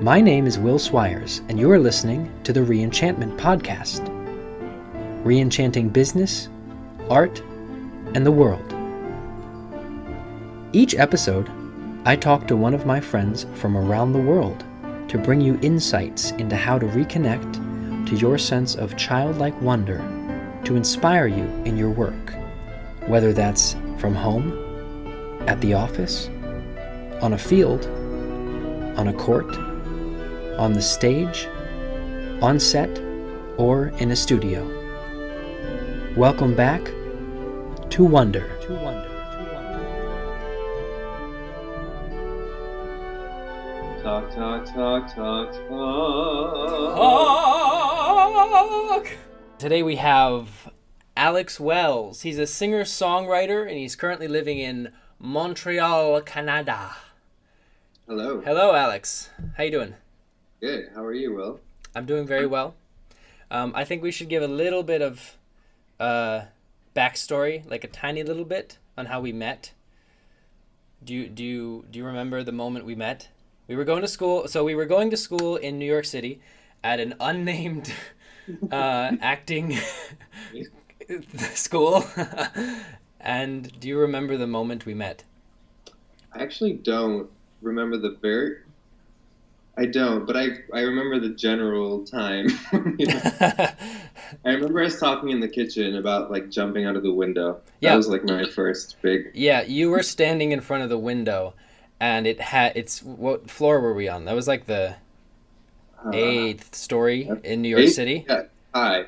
My name is Will Swyers, and you are listening to the Re-Enchantment Podcast. Re-enchanting business, art, and the world. Each episode, I talk to one of my friends from around the world to bring you insights into how to reconnect to your sense of childlike wonder to inspire you in your work, whether that's from home, at the office, on a field, on a court, on the stage, on set, or in a studio. Welcome back to Wonder. Talk, talk, talk, talk, talk. Today we have Aleks Welles. He's a singer-songwriter and he's currently living in Montreal, Canada. Hello. Hello, Aleks. How you doing? Good. How are you, Will? I'm doing very well. I think we should give a little bit of backstory, like a tiny little bit, on how we met. Do you remember the moment we met? We were going to school. So we were going to school in New York City at an unnamed acting school. And do you remember the moment we met? I actually don't remember I don't, but I remember the general time. I remember us talking in the kitchen about like jumping out of the window. Yeah. That was like my first big... Yeah, you were standing in front of the window and what floor were we on? That was like the 8th story in New York City. Yeah, high.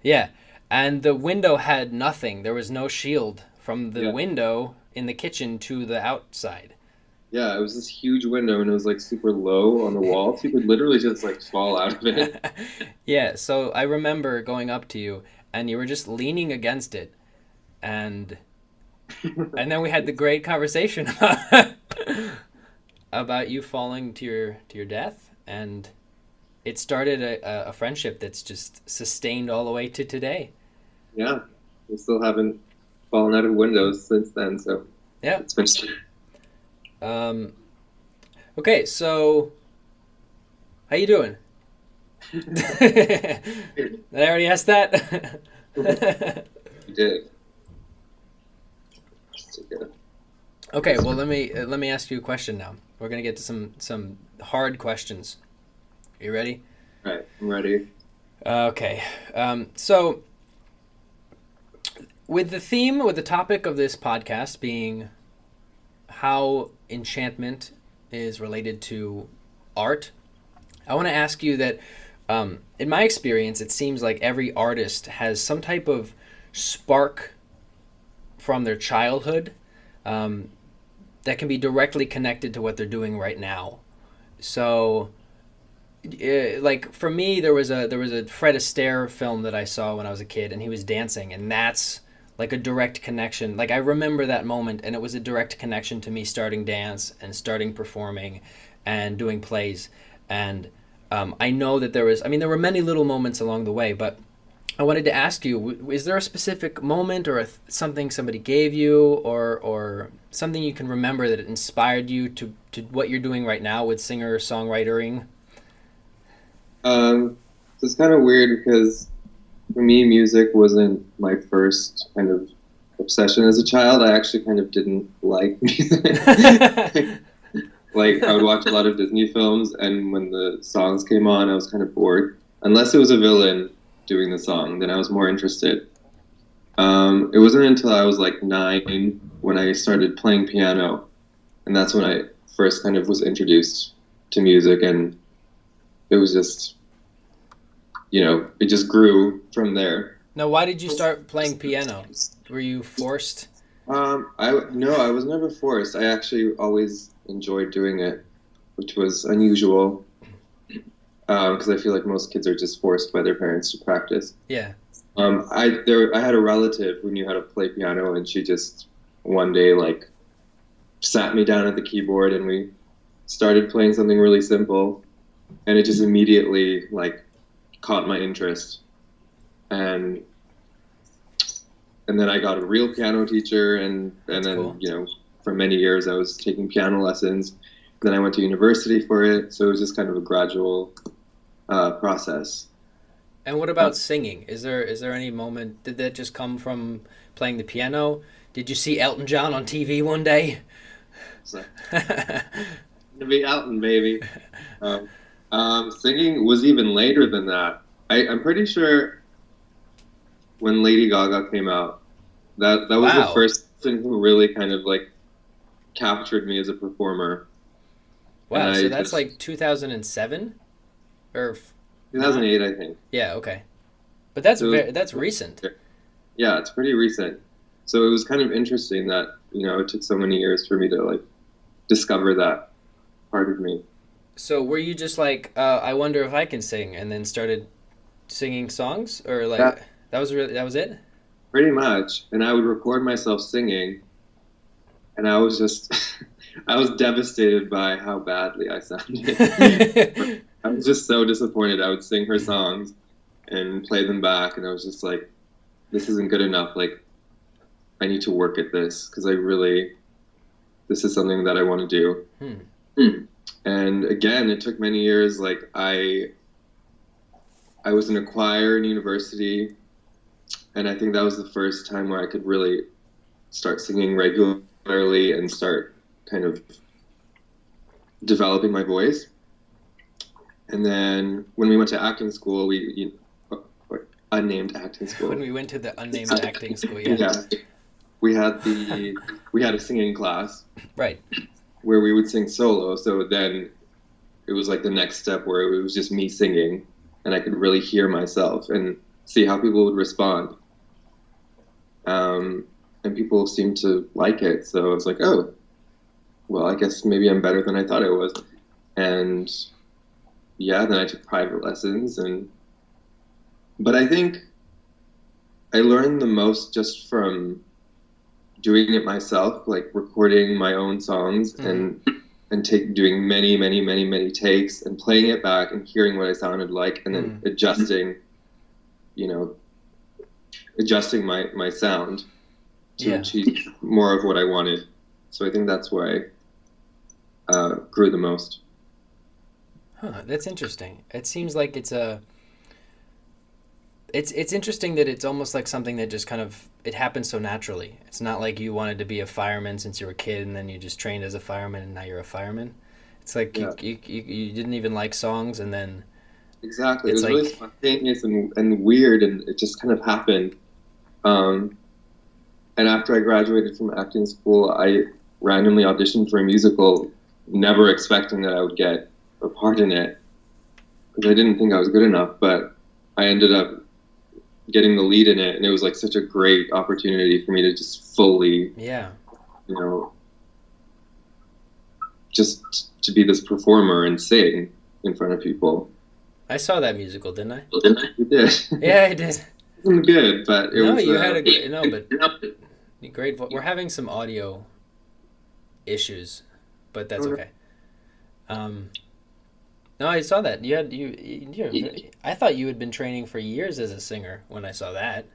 Yeah, and the window had nothing. There was no shield from the window in the kitchen to the outside. Yeah, it was this huge window and it was like super low on the wall. So you could literally just like fall out of it. Yeah, so I remember going up to you and you were just leaning against it. And then we had the great conversation about you falling to your death. And it started a friendship that's just sustained all the way to today. Yeah, we still haven't fallen out of windows since then. So yeah, it's been... Okay, so how you doing? Did I already ask that? You did. Okay, well let me ask you a question now. We're gonna get to some hard questions. Are you ready? All right, I'm ready. Okay, so with the topic of this podcast being how enchantment is related to art, I want to ask you that in my experience, it seems like every artist has some type of spark from their childhood that can be directly connected to what they're doing right now. So like for me, there was a Fred Astaire film that I saw when I was a kid and he was dancing, and that's like a direct connection. Like I remember that moment and it was a direct connection to me starting dance and starting performing and doing plays. And I know that there were many little moments along the way, but I wanted to ask you, is there a specific moment or something somebody gave you or something you can remember that inspired you to what you're doing right now with singer-songwritering? It's kind of weird because for me, music wasn't my first kind of obsession as a child. I actually kind of didn't like music. Like, I would watch a lot of Disney films, and when the songs came on, I was kind of bored. Unless it was a villain doing the song, then I was more interested. It wasn't until I was like 9 when I started playing piano, and that's when I first kind of was introduced to music, and it was just... it just grew from there. Now, why did you start playing piano? Were you forced? No, I was never forced. I actually always enjoyed doing it, which was unusual because I feel like most kids are just forced by their parents to practice. Yeah. I had a relative who knew how to play piano, and she just one day like sat me down at the keyboard and we started playing something really simple, and it just immediately like caught my interest, and then I got a real piano teacher, and then cool. For many years I was taking piano lessons, Then I went to university for it, so it was just kind of a gradual process. And what about singing? Is there any moment, did that just come from playing the piano? Did you see Elton John on TV one day? So, to be Elton, baby. Singing was even later than that. I'm pretty sure when Lady Gaga came out, that was Wow. the first person who really kind of like captured me as a performer. Wow, And so I that's just- like 2007? Or 2008, I think. yeah, okay. But that's So- that's recent. Yeah, it's pretty recent. So it was kind of interesting that, it took so many years for me to like discover that part of me. So were you just like, I wonder if I can sing, and then started singing songs, or like Yeah. that was it? Pretty much. And I would record myself singing, and I was just, I was devastated by how badly I sounded. I was just so disappointed. I would sing her songs and play them back, and I was just like, this isn't good enough. Like, I need to work at this, because this is something that I want to do. And again, it took many years. Like, I was in a choir in university, and I think that was the first time where I could really start singing regularly and start kind of developing my voice. And then when we went to acting school, unnamed acting school. When we went to the unnamed acting school, yeah. We had a singing class. Right. Where we would sing solo. So then it was like the next step where it was just me singing, and I could really hear myself and see how people would respond. And people seemed to like it. So I was like, oh, well, I guess maybe I'm better than I thought I was. And yeah, then I took private lessons. But I think I learned the most just from doing it myself, like recording my own songs and doing many takes and playing it back and hearing what I sounded like, and then adjusting my sound to achieve more of what I wanted. So I think that's why I grew the most. Huh, that's interesting. It seems like it's interesting that it's almost like something that just kind of, it happens so naturally. It's not like you wanted to be a fireman since you were a kid and then you just trained as a fireman and now you're a fireman. It's like you didn't even like songs, and then exactly, it was like, really spontaneous and weird, and it just kind of happened. And after I graduated from acting school, I randomly auditioned for a musical, never expecting that I would get a part in it, because I didn't think I was good enough, but I ended up getting the lead in it, and it was like such a great opportunity for me to just fully, just to be this performer and sing in front of people. I saw that musical, didn't I? You did. Yeah, I did. It wasn't good, but it was. No, you had a good, but great. We're having some audio issues, but that's okay. No, I saw that. I thought you had been training for years as a singer when I saw that.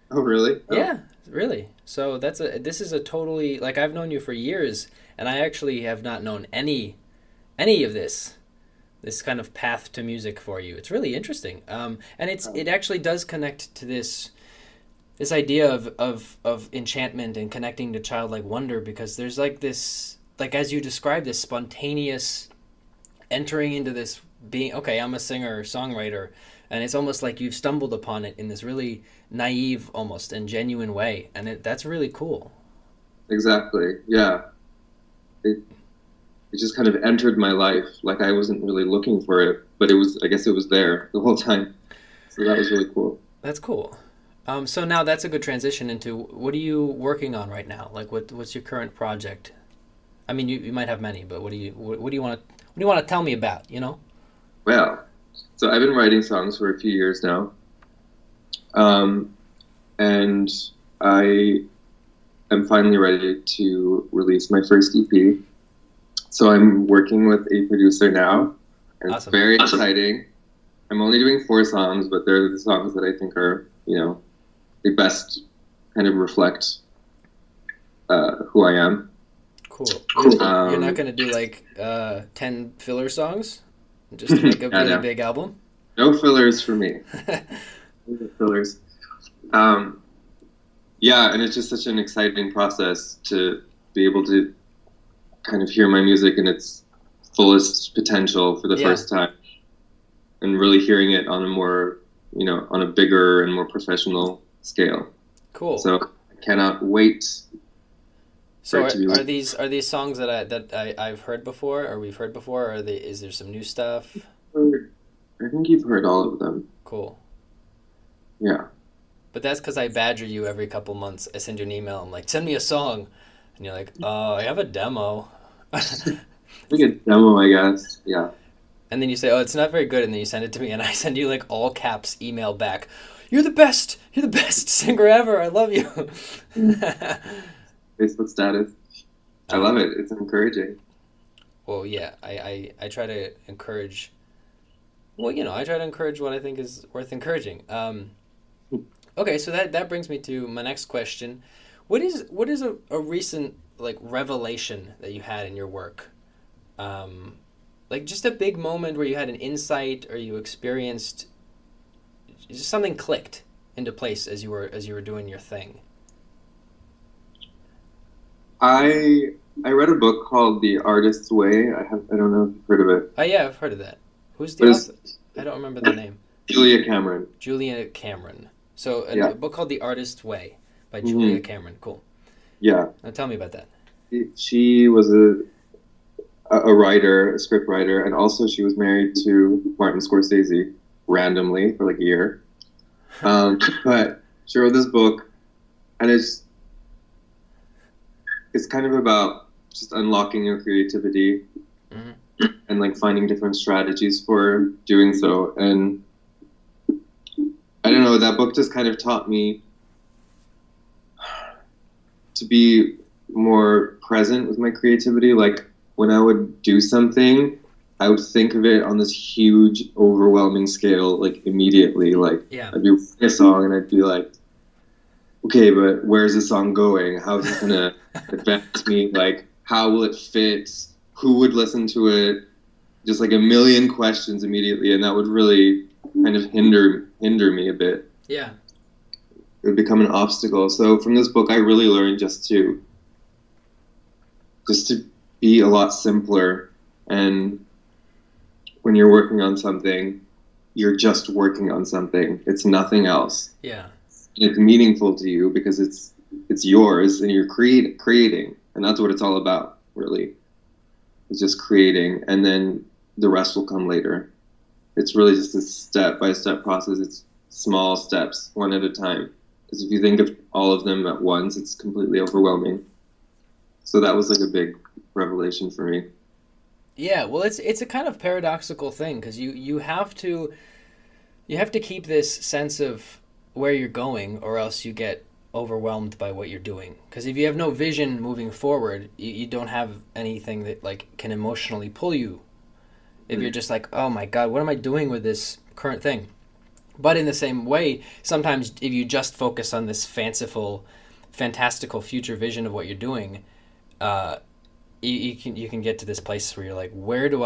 Oh, really? Oh. Yeah, really. So this is a totally, like, I've known you for years, and I actually have not known any of this kind of path to music for you. It's really interesting. And it actually does connect to this idea of enchantment and connecting to childlike wonder, because there's like this, like, as you described, this spontaneous entering into this being, okay, I'm a singer, songwriter, and it's almost like you've stumbled upon it in this really naive almost and genuine way, and that's really cool. Exactly. Yeah. It just kind of entered my life. Like, I wasn't really looking for it, but I guess it was there the whole time. So that was really cool. That's cool. So now that's a good transition into, what are you working on right now? Like, what's your current project? I mean, you might have many, but what do you want to tell me about, Well, so I've been writing songs for a few years now. And I am finally ready to release my first EP. So I'm working with a producer now, and Awesome. It's very exciting. I'm only doing 4 songs, but they're the songs that I think are, they best kind of reflect who I am. Cool. You're not Um, going to do like 10 filler songs just to make a really no, big album? no fillers for me. No fillers. Um, yeah, and it's just such an exciting process to be able to kind of hear my music in its fullest potential for the Yeah. first time, and really hearing it on a more, on a bigger and more professional scale. Cool. So I cannot wait So for it to be. are these songs that I've heard before, or we've heard before, or is there some new stuff? I think you've heard all of them. Cool. Yeah. But that's because I badger you every couple months. I send you an email. I'm like, send me a song. And you're like, I have a demo. I think a demo, I guess. Yeah. And then you say, oh, it's not very good. And then you send it to me. And I send you like all caps email back. You're the best. You're the best singer ever. I love you. Facebook status. I love it. It's encouraging. Well, yeah, I try to encourage. Well, I try to encourage what I think is worth encouraging. Okay, so that brings me to my next question. What is a recent like revelation that you had in your work? Like just a big moment where you had an insight or you experienced just something clicked into place as you were doing your thing. I read a book called The Artist's Way. I don't know if you've heard of it. Oh yeah, I've heard of that. Who's the But author? I don't remember the name. Julia Cameron. Julia Cameron. So Yeah. a book called The Artist's Way by Julia Cameron. Cool. Yeah. Now tell me about that. She was a writer, a script writer, and also she was married to Martin Scorsese randomly for like a year. But she wrote this book, and it's kind of about just unlocking your creativity and like finding different strategies for doing so. And I don't know, that book just kind of taught me to be more present with my creativity. Like when I would do something, I would think of it on this huge, overwhelming scale, like immediately. Like I'd be writing a song and I'd be like, okay, but where's the song going? How is this gonna advance me? Like, how will it fit? Who would listen to it? Just like a million questions immediately, and that would really kind of hinder me a bit. Yeah. It would become an obstacle. So from this book, I really learned just to be a lot simpler. And when you're working on something, you're just working on something. It's nothing else. Yeah. It's meaningful to you because it's yours and you're creating. And that's what it's all about, really. It's just creating, and then the rest will come later. It's really just a step-by-step process. It's small steps, one at a time. Because if you think of all of them at once, it's completely overwhelming. So that was like a big revelation for me. Yeah, well, it's a kind of paradoxical thing because you have to keep this sense of where you're going, or else you get overwhelmed by what you're doing. Because if you have no vision moving forward, you don't have anything that like can emotionally pull you. If you're just like, oh my God, what am I doing with this current thing? But in the same way, sometimes if you just focus on this fanciful, fantastical future vision of what you're doing, you can get to this place where you're like, where do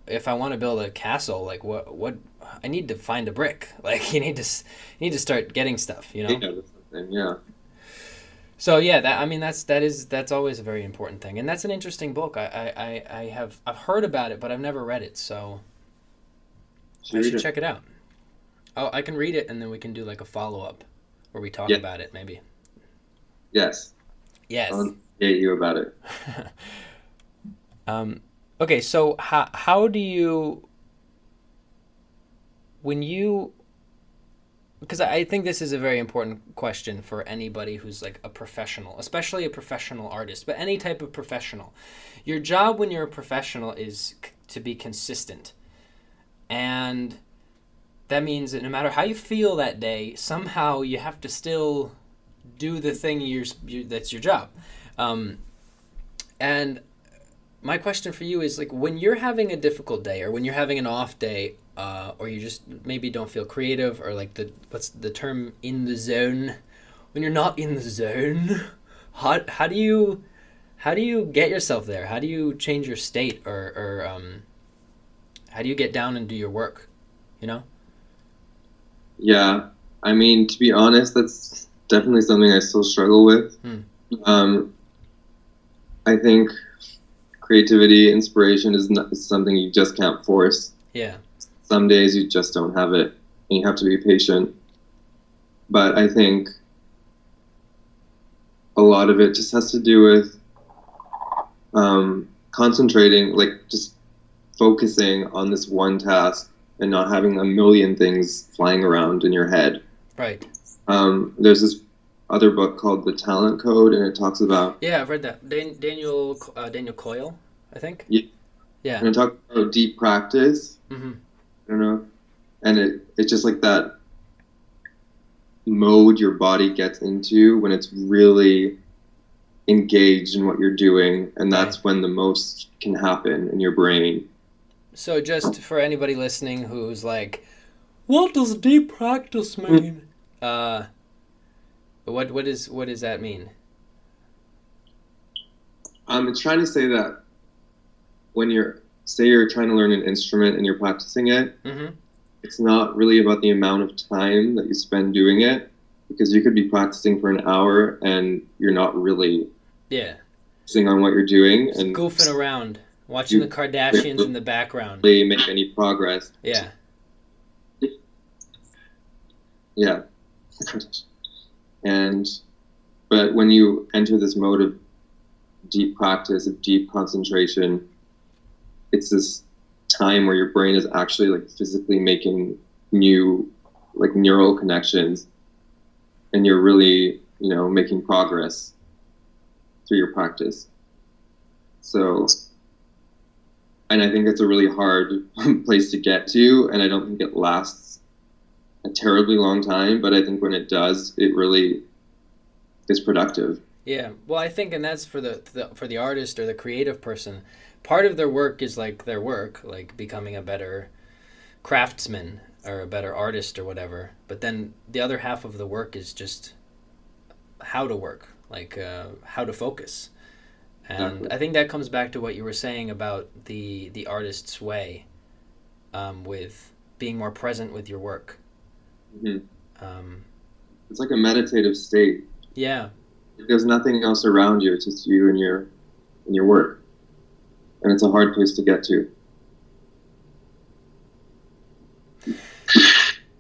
if I want to build a castle, like what I need to find a brick. Like you need to start getting stuff, Yeah, that's something, yeah. So yeah, that's always a very important thing, and that's an interesting book. I've heard about it, but I've never read it, so I should check it out. Oh, I can read it, and then we can do like a follow-up where we talk about it, maybe. Yes. I'll date you about it. Okay, so how do you, because I think this is a very important question for anybody who's like a professional, especially a professional artist, but any type of professional. Your job when you're a professional is to be consistent. And that means that no matter how you feel that day, somehow you have to still do the thing that's your job. And my question for you is, like, when you're having a difficult day, or when you're having an off day, or you just maybe don't feel creative, or like what's the term, in the zone, when you're not in the zone, how do you How do you get yourself there? How do you change your state, or how do you get down and do your work? You know? Yeah, I mean, to be honest, that's definitely something I still struggle with. I think creativity, inspiration is something you just can't force. Yeah. Some days you just don't have it, and you have to be patient. But I think a lot of it just has to do with concentrating, like just focusing on this one task and not having a million things flying around in your head. Right. There's this other book called The Talent Code, and it talks about... Yeah, I've read that. Daniel Coyle, I think? Yeah. And it talks about deep practice. Mm-hmm. I don't know. And it's just like that mode your body gets into when it's really engaged in what you're doing, and that's when the most can happen in your brain. So just for anybody listening who's like, what does deep practice mean? What does that mean? It's trying to say that when you're trying to learn an instrument and you're practicing it, it's not really about the amount of time that you spend doing it, because you could be practicing for an hour and you're not really focusing on what you're doing and goofing around, watching the Kardashians in the background. Really make any progress. Yeah. But when you enter this mode of deep practice, of deep concentration, it's this time where your brain is actually like physically making new like neural connections, and you're really, making progress through your practice. So, and I think it's a really hard place to get to, and I don't think it lasts a terribly long time, but I think when it does, it really is productive. Yeah, well, I think, and that's for the artist or the creative person, part of their work is like their work, like becoming a better craftsman or a better artist or whatever. But then the other half of the work is just how to work, like how to focus. And exactly. I think that comes back to what you were saying about the artist's way, with being more present with your work. It's like a meditative state. Yeah. There's nothing else around you. It's just you and your work. And it's a hard place to get to.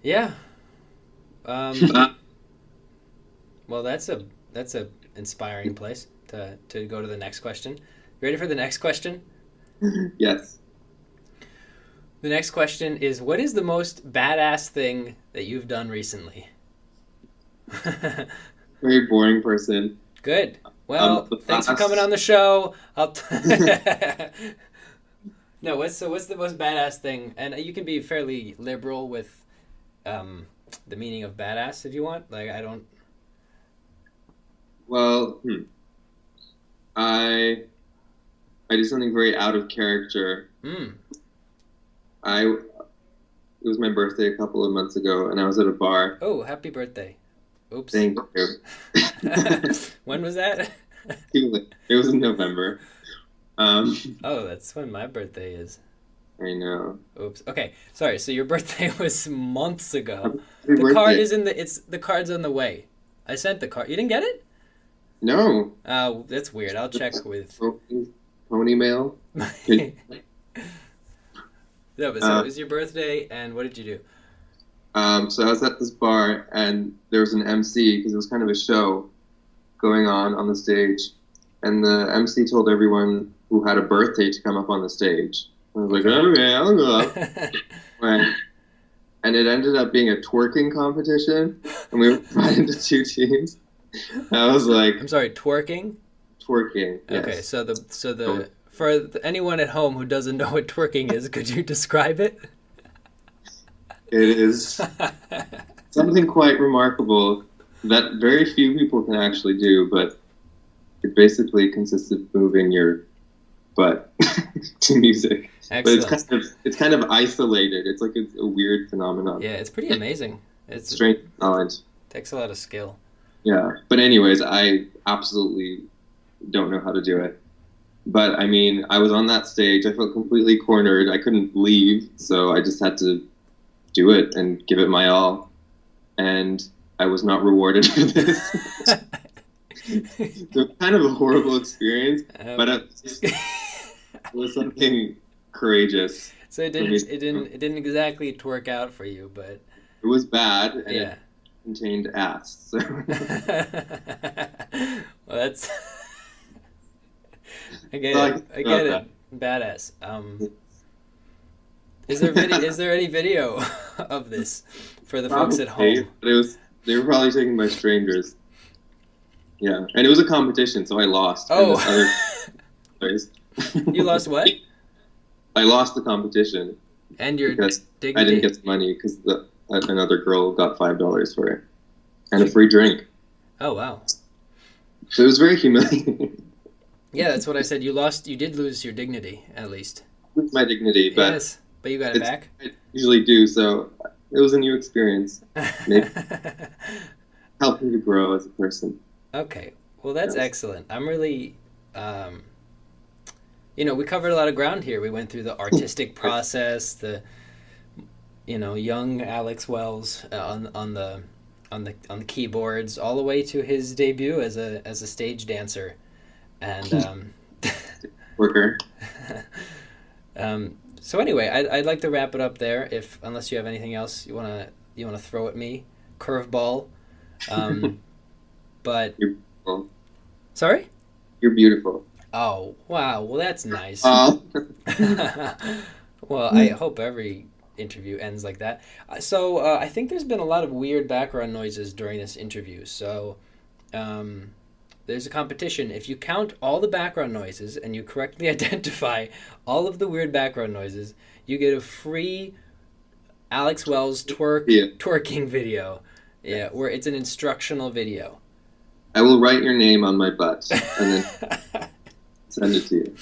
Yeah. Well, that's a inspiring place to go to the next question. You ready for the next question? Yes. The next question is, what is the most badass thing that you've done recently? Very boring person. Good. Well, thanks for coming on the show. No, what's the most badass thing? And you can be fairly liberal with the meaning of badass if you want. Like, I don't... Well, I did something very out of character. It was my birthday a couple of months ago, and I was at a bar. Oh, happy birthday. Oops. Thank you. When was that? It was in November. Oh, that's when my birthday is. I know. Oops. Okay, sorry. So your birthday was months ago. The card is the card's on the way. I sent the card. You didn't get it? No. Oh, that's weird. I'll check with Pony mail. No, but so it was your birthday, and what did you do? So I was at this bar, and there was an MC, because it was kind of a show going on the stage, and the MC told everyone who had a birthday to come up on the stage. I was like, okay, I'll go up. And it ended up being a twerking competition, and we were divided into two teams. I was like, I'm sorry, twerking? Twerking, yes. Okay, so for anyone at home who doesn't know what twerking is, could you describe it? It is something quite remarkable that very few people can actually do, but it basically consists of moving your butt to music. Excellent. But it's kind of isolated. It's like a weird phenomenon. Yeah, it's pretty amazing. It's strange knowledge. Takes a lot of skill. Yeah, but anyways, I absolutely don't know how to do it. But I mean, I was on that stage. I felt completely cornered. I couldn't leave, so I just had to do it and give it my all. And I was not rewarded for this. So kind of a horrible experience, but it was something courageous. So it didn't exactly twerk out for you, but it was bad, and it contained ass. So. Well, that's I get it. Badass. Is there any video of this for the folks at home? But they were probably taken by strangers. Yeah, and it was a competition, so I lost. Oh. You lost what? I lost the competition. And your because dignity. I didn't get the money because another girl got $5 for it. And a free drink. Oh, wow. So it was very humiliating. Yeah, that's what I said. You did lose your dignity, at least. With my dignity, but... Yes, but you got it back? I usually do, so it was a new experience. Maybe helped me to grow as a person. Okay, well, that's excellent. I'm really... we covered a lot of ground here. We went through the artistic process, the young Aleks Welles on the keyboards, all the way to his debut as a stage dancer, and worker. So anyway, I'd like to wrap it up there. Unless you have anything else you wanna throw at me, curveball. But you're beautiful. Sorry? You're beautiful. Oh, wow. Well, that's nice. Oh. Well, I hope every interview ends like that. So I think there's been a lot of weird background noises during this interview. So there's a competition. If you count all the background noises and you correctly identify all of the weird background noises, you get a free Aleks Welles twerking video. Yeah, where it's an instructional video. I will write your name on my butt and then send it to you.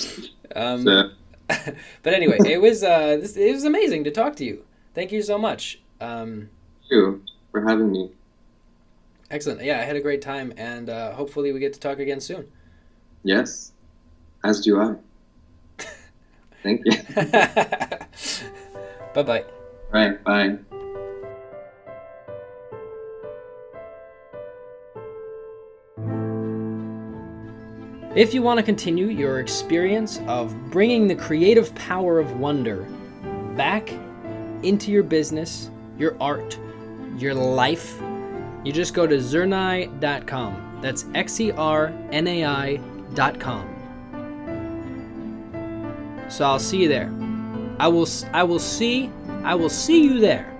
But anyway, it was amazing to talk to you. Thank you so much. Thank you for having me. Excellent. Yeah, I had a great time, and hopefully we get to talk again soon. Yes, as do I. Thank you. Bye-bye. All right, bye. If you want to continue your experience of bringing the creative power of wonder back into your business, your art, your life, you just go to xernai.com. That's xernai.com. So I'll see you there. I will see you there.